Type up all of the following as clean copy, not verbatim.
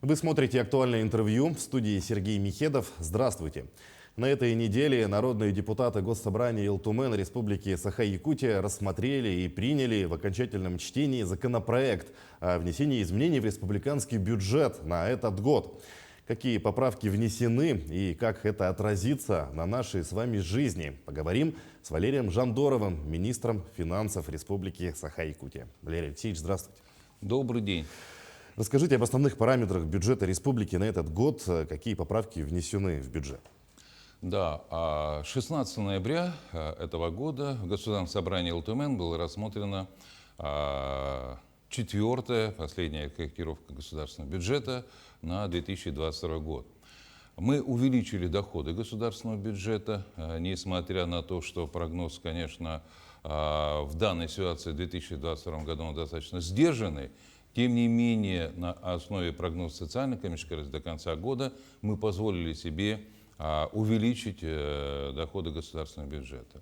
Вы смотрите «Актуальное интервью», в студии Сергей Михедов. Здравствуйте. На этой неделе народные депутаты Госсобрания Илтумен Республики Саха-Якутия рассмотрели и приняли в окончательном чтении законопроект о внесении изменений в республиканский бюджет на этот год. Какие поправки внесены и как это отразится на нашей с вами жизни, поговорим с Валерием Жандоровым, министром финансов Республики Саха-Якутия. Валерий Алексеевич, здравствуйте. Добрый день. Расскажите об основных параметрах бюджета республики на этот год, какие поправки внесены в бюджет. Да, 16 ноября этого года в Государственном собрании Илтумен было рассмотрено четвертая, последняя корректировка государственного бюджета на 2022 год. Мы увеличили доходы государственного бюджета, несмотря на то, что прогноз, конечно, в данной ситуации в 2022 году он достаточно сдержанный. Тем не менее, на основе прогноза социально-экономического развития до конца года мы позволили себе увеличить доходы государственного бюджета.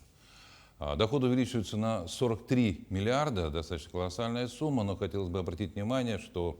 Доходы увеличиваются на 43 миллиарда, достаточно колоссальная сумма, но хотелось бы обратить внимание, что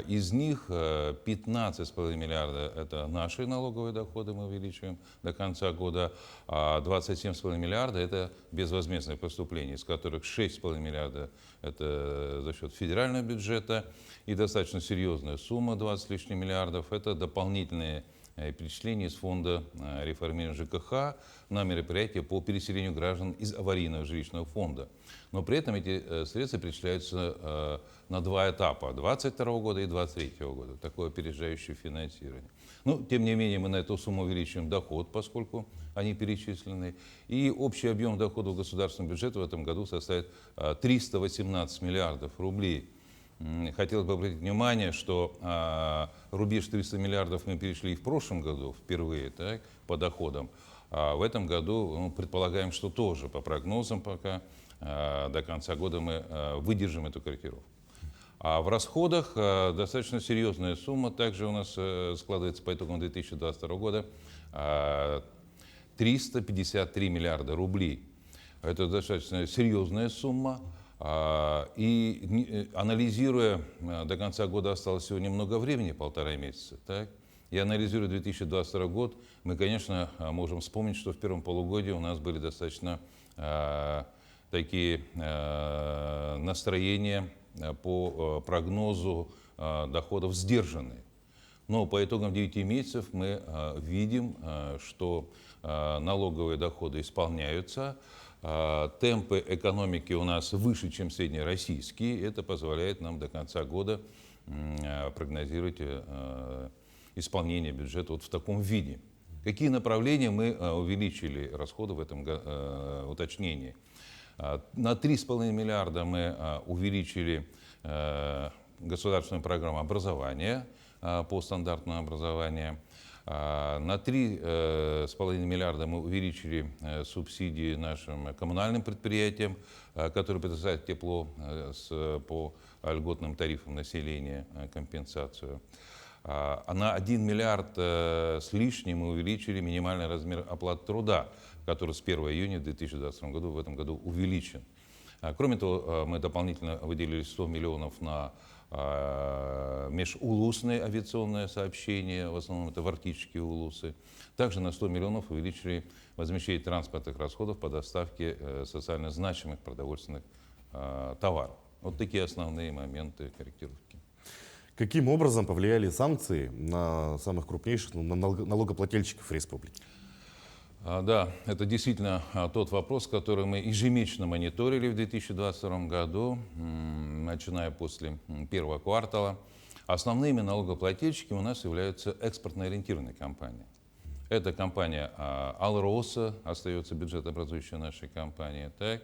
из них 15,5 миллиарда – это наши налоговые доходы, мы увеличиваем до конца года, а 27,5 миллиарда – это безвозмездные поступления, из которых 6,5 миллиарда – это за счет федерального бюджета, и достаточно серьезная сумма, 20 с лишним миллиардов – это дополнительные перечисления из фонда реформирования ЖКХ на мероприятия по переселению граждан из аварийного жилищного фонда. Но при этом эти средства перечисляются на два этапа – 2022 года и 2023 года. Такое опережающее финансирование. Но, тем не менее, мы на эту сумму увеличиваем доход, поскольку они перечислены. И общий объем доходов государственного бюджета в этом году составит 318 миллиардов рублей. Хотелось бы обратить внимание, что рубеж 300 миллиардов мы перешли и в прошлом году впервые, так, по доходам. А в этом году предполагаем, что тоже по прогнозам пока до конца года мы выдержим эту корректировку. А в расходах достаточно серьезная сумма также у нас складывается по итогам 2022 года 353 миллиарда рублей. Это достаточно серьезная сумма. И анализируя, до конца года осталось всего немного времени, 1,5 месяца, так? И анализируя 2022 год, мы, конечно, можем вспомнить, что в первом полугодии у нас были достаточно такие настроения по прогнозу доходов сдержанные. Но по итогам 9 месяцев мы видим, что налоговые доходы исполняются, темпы экономики у нас выше, чем среднероссийские. Это позволяет нам до конца года прогнозировать исполнение бюджета вот в таком виде. Какие направления мы увеличили расходы в этом уточнении? На 3,5 миллиарда мы увеличили государственную программу образования по стандартному образованию. На 3,5 миллиарда мы увеличили субсидии нашим коммунальным предприятиям, которые предоставляют тепло по льготным тарифам населения, компенсацию. А на 1 миллиард с лишним мы увеличили минимальный размер оплаты труда, который с 1 июня 2022 года в этом году увеличен. Кроме того, мы дополнительно выделили 100 миллионов на межулусные авиационные сообщения, в основном это в арктические улусы. Также на 100 миллионов увеличили возмещение транспортных расходов по доставке социально значимых продовольственных товаров. Вот такие основные моменты корректировки. Каким образом повлияли санкции на самых крупнейших налогоплательщиков республики? Да, это действительно тот вопрос, который мы ежемесячно мониторили в 2022 году, начиная после первого квартала. Основными налогоплательщиками у нас являются экспортно-ориентированные компании. Это компания «Алроса», остается бюджетообразующей нашей компанией, так?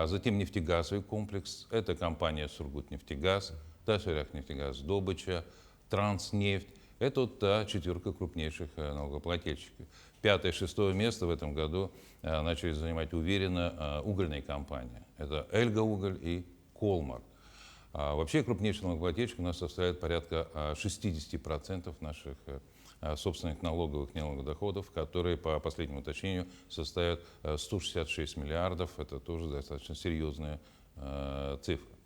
Затем нефтегазовый комплекс, это компания «Сургутнефтегаз», «Тасуряхнефтегаз», «Добыча», «Транснефть». Это вот та четверка крупнейших налогоплательщиков. 5-6 место в этом году начали занимать уверенно угольные компании. Это «Эльга-Уголь» и «Колмар». Вообще крупнейший налогоплательщик у нас составляет порядка 60% наших собственных налоговых неналоговых доходов, которые по последнему уточнению составят 166 миллиардов. Это тоже достаточно серьезная цифра.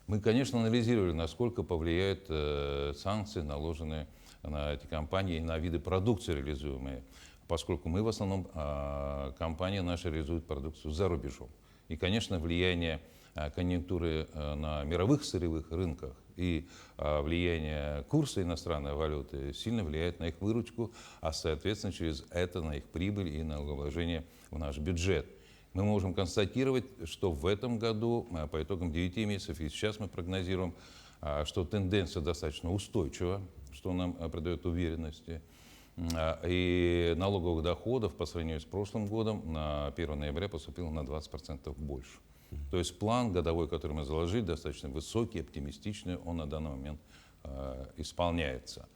Мы, конечно, анализировали, насколько повлияют санкции, наложенные на эти компании и на виды продукции, реализуемые, поскольку мы в основном, компания наша реализует продукцию за рубежом. И, конечно, влияние конъюнктуры на мировых сырьевых рынках и влияние курса иностранной валюты сильно влияет на их выручку, а, соответственно, через это на их прибыль и налогообложение в наш бюджет. Мы можем констатировать, что в этом году, по итогам 9 месяцев, и сейчас мы прогнозируем, что тенденция достаточно устойчива, что нам придает уверенности. И налоговых доходов по сравнению с прошлым годом на 1 ноября поступило на 20% больше. То есть план годовой, который мы заложили, достаточно высокий, оптимистичный, он на данный момент исполняется.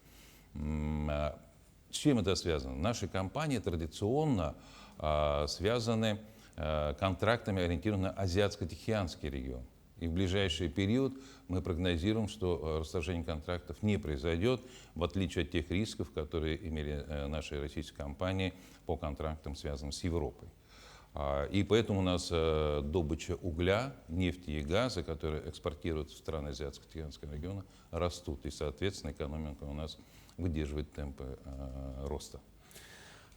С чем это связано? Наши компании традиционно связаны контрактами, ориентированными на Азиатско-Тихоокеанский регион. И в ближайший период мы прогнозируем, что расторжение контрактов не произойдет, в отличие от тех рисков, которые имели наши российские компании по контрактам, связанным с Европой. И поэтому у нас добыча угля, нефти и газа, которые экспортируются в страны Азиатско-Тихоокеанского региона, растут. И, соответственно, экономика у нас выдерживает темпы роста.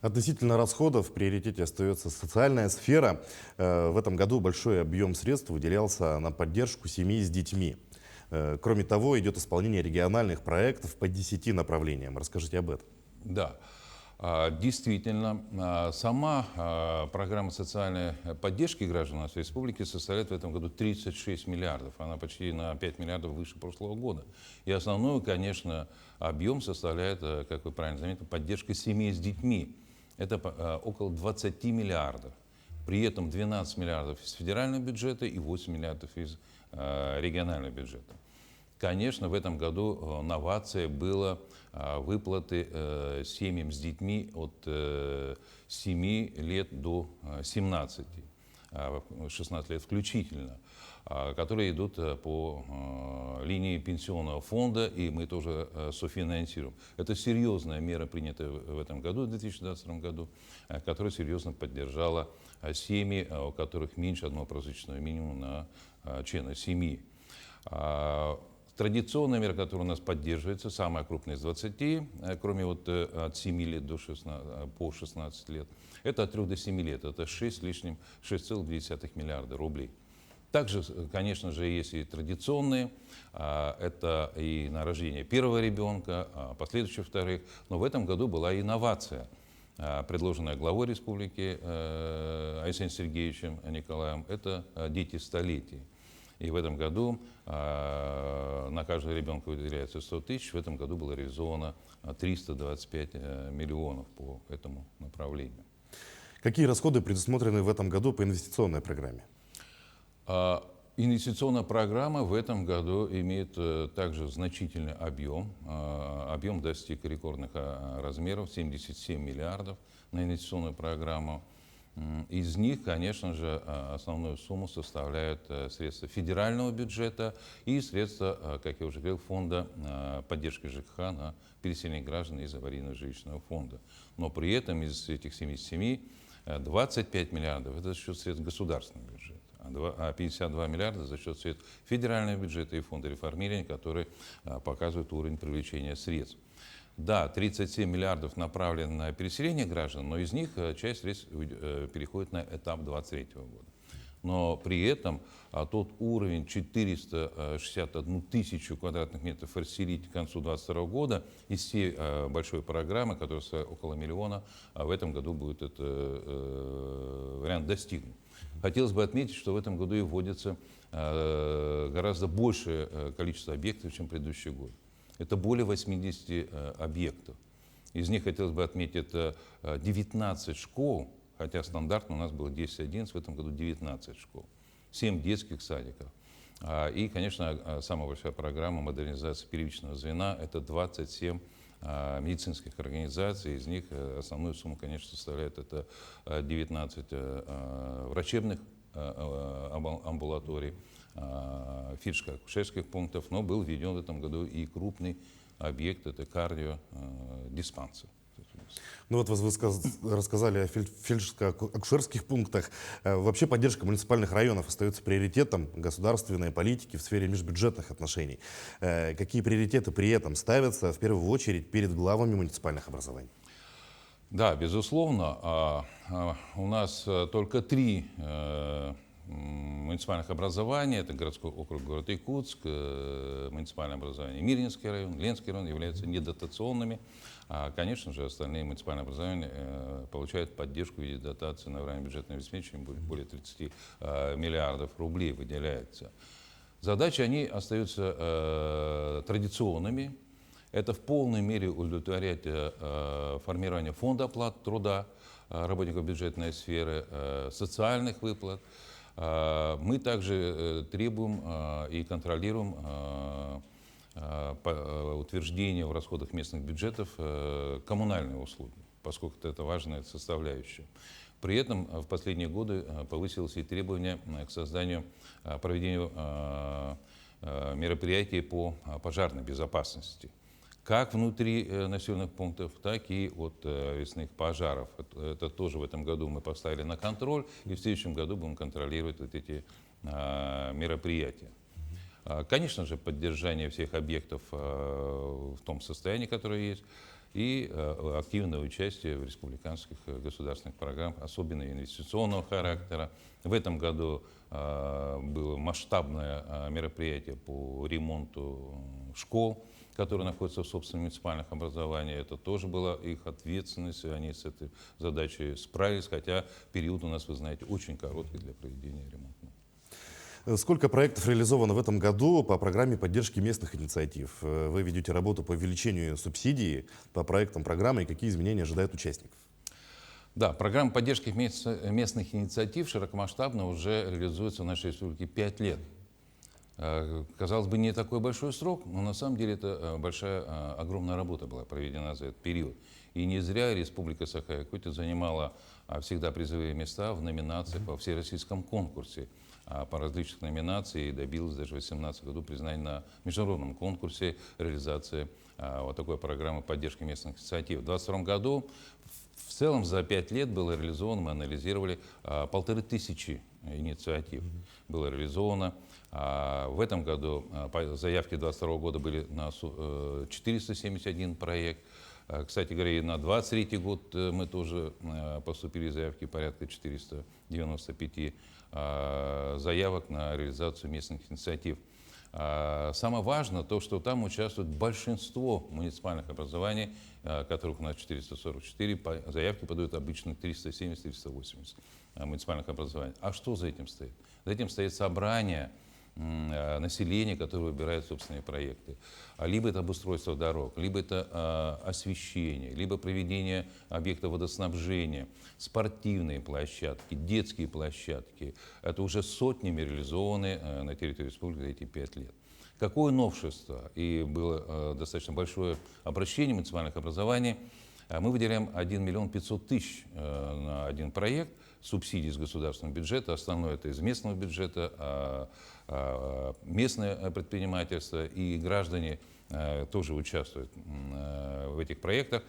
Относительно расходов в приоритете остается социальная сфера. В этом году большой объем средств выделялся на поддержку семей с детьми. Кроме того, идет исполнение региональных проектов по 10 направлениям. Расскажите об этом. Да, действительно, сама программа социальной поддержки граждан нашей республики составляет в этом году 36 миллиардов. Она почти на 5 миллиардов выше прошлого года. И основной, конечно, объем составляет, как вы правильно заметили, поддержка семей с детьми. Это около 20 миллиардов. При этом 12 миллиардов из федерального бюджета и 8 миллиардов из регионального бюджета. Конечно, в этом году новацией было выплаты семьям с детьми от 7 лет до 17, 16 лет включительно, которые идут по линии пенсионного фонда, и мы тоже софинансируем. Это серьезная мера, принятая в этом году, в 2022 году, которая серьезно поддержала семьи, у которых меньше одного прожиточного минимума на члена семьи. Традиционная мера, которая у нас поддерживается, самая крупная из 20, кроме от 7 лет до 16, по 16 лет, это от 3 до 7 лет, это 6,2 миллиарда рублей. Также, конечно же, есть и традиционные, это и на рождение первого ребенка, последующих вторых, но в этом году была инновация, предложенная главой республики Александром Сергеевичем Николаем, это дети столетий. И в этом году на каждого ребенка выделяется 100 тысяч, в этом году было реализовано 325 миллионов по этому направлению. Какие расходы предусмотрены в этом году по инвестиционной программе? Инвестиционная программа в этом году имеет также значительный объем. Объем достиг рекордных размеров, 77 миллиардов на инвестиционную программу. Из них, конечно же, основную сумму составляют средства федерального бюджета и средства, как я уже говорил, фонда поддержки ЖКХ на переселение граждан из аварийного жилищного фонда. Но при этом из этих 77 25 миллиардов это за счет средств государственного бюджета, а 52 миллиарда за счет средств федерального бюджета и фонда реформирования, которые показывают уровень привлечения средств. Да, 37 миллиардов направлено на переселение граждан, но из них часть средств переходит на этап 2023 года. Но при этом тот уровень 461 тысячу квадратных метров расселить к концу 2022 года из всей большой программы, которая составит около миллиона, в этом году будет этот вариант достигнут. Хотелось бы отметить, что в этом году и вводится гораздо большее количество объектов, чем в предыдущий год. Это более 80 объектов. Из них хотелось бы отметить 19 школ, хотя стандартно у нас было 10-11, в этом году 19 школ, 7 детских садиков. И, конечно, самая большая программа модернизации первичного звена – это 27 медицинских организаций. Из них основную сумму, конечно, составляет это 19 врачебных амбулаторий, фельдшерско-акушерских пунктов, но был введен в этом году и крупный объект, это кардиодиспансер. возможности. Ну вот вы рассказали о фельдшерско-акушерских пунктах. Вообще поддержка муниципальных районов остается приоритетом государственной политики в сфере межбюджетных отношений. Какие приоритеты при этом ставятся в первую очередь перед главами муниципальных образований? Да, безусловно, у нас только 3 муниципальных образования, это городской округ город Якутск, муниципальное образование Мирнинский район, Ленский район являются недотационными. Конечно же, остальные муниципальные образования получают поддержку в виде дотации на время бюджетного обеспечения, более 30 миллиардов рублей выделяется. Задачи, они остаются традиционными. Это в полной мере удовлетворять формирование фонда оплаты труда работников бюджетной сферы, социальных выплат. Мы также требуем и контролируем утверждение в расходах местных бюджетов коммунальные услуги, поскольку это важная составляющая. При этом в последние годы повысилось и требование к созданию, проведению мероприятий по пожарной безопасности. Как внутри населенных пунктов, так и от лесных пожаров. Это тоже в этом году мы поставили на контроль, и в следующем году будем контролировать вот эти мероприятия. Конечно же, поддержание всех объектов в том состоянии, которое есть, и активное участие в республиканских государственных программах, особенно инвестиционного характера. В этом году было масштабное мероприятие по ремонту школ, которые находятся в собственных муниципальных образованиях. Это тоже была их ответственность, они с этой задачей справились, хотя период у нас, вы знаете, очень короткий для проведения ремонта. Сколько проектов реализовано в этом году по программе поддержки местных инициатив? Вы ведете работу по увеличению субсидий по проектам программы, и какие изменения ожидают участников? Да, программа поддержки местных инициатив широкомасштабно уже реализуется в нашей республике 5 лет. Казалось бы, не такой большой срок, но на самом деле это огромная работа была проведена за этот период. И не зря Республика Саха-Якутия занимала всегда призовые места в номинациях по всероссийском конкурсе по различных номинациям и добилась даже в 2018 году признания на международном конкурсе реализации вот такой программы поддержки местных инициатив. В 2022 году в целом за 5 лет было реализовано, мы анализировали, 1500 инициатив было реализовано. В этом году заявки 2022 года были на 471 проект. Кстати говоря, и на 2023 год мы тоже поступили заявки порядка 495 заявок на реализацию местных инициатив. Самое важное то, что там участвует большинство муниципальных образований, которых у нас 444, заявки подают обычно 370-380 муниципальных образований. А что за этим стоит? За этим стоит собрание населения, которое выбирает собственные проекты. Либо это обустройство дорог, либо это освещение, либо проведение объектов водоснабжения, спортивные площадки, детские площадки. Это уже сотнями реализованы на территории республики за эти 5 лет. Какое новшество? И было достаточно большое обращение муниципальных образований. Мы выделяем 1 миллион 500 тысяч на один проект, субсидий из государственного бюджета, основное это из местного бюджета, местное предпринимательство и граждане тоже участвуют в этих проектах.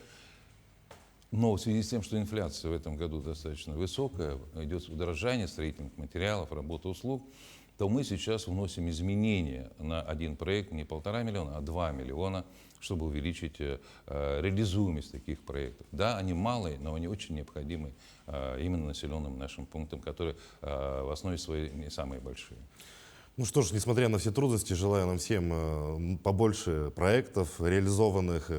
Но в связи с тем, что инфляция в этом году достаточно высокая, идет удорожание строительных материалов, работы услуг, то мы сейчас вносим изменения на один проект не 1,5 миллиона, а 2 миллиона, чтобы увеличить реализуемость таких проектов. Да, они малые, но они очень необходимы именно населенным нашим пунктам, которые в основе своей не самые большие. Ну что ж, несмотря на все трудности, желаю нам всем побольше проектов, реализованных,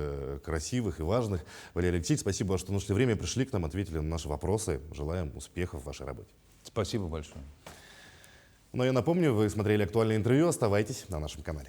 красивых и важных. Валерий Алексеевич, спасибо, что нашли время, пришли к нам, ответили на наши вопросы. Желаем успехов в вашей работе. Спасибо большое. Ну, я напомню, вы смотрели актуальное интервью. Оставайтесь на нашем канале.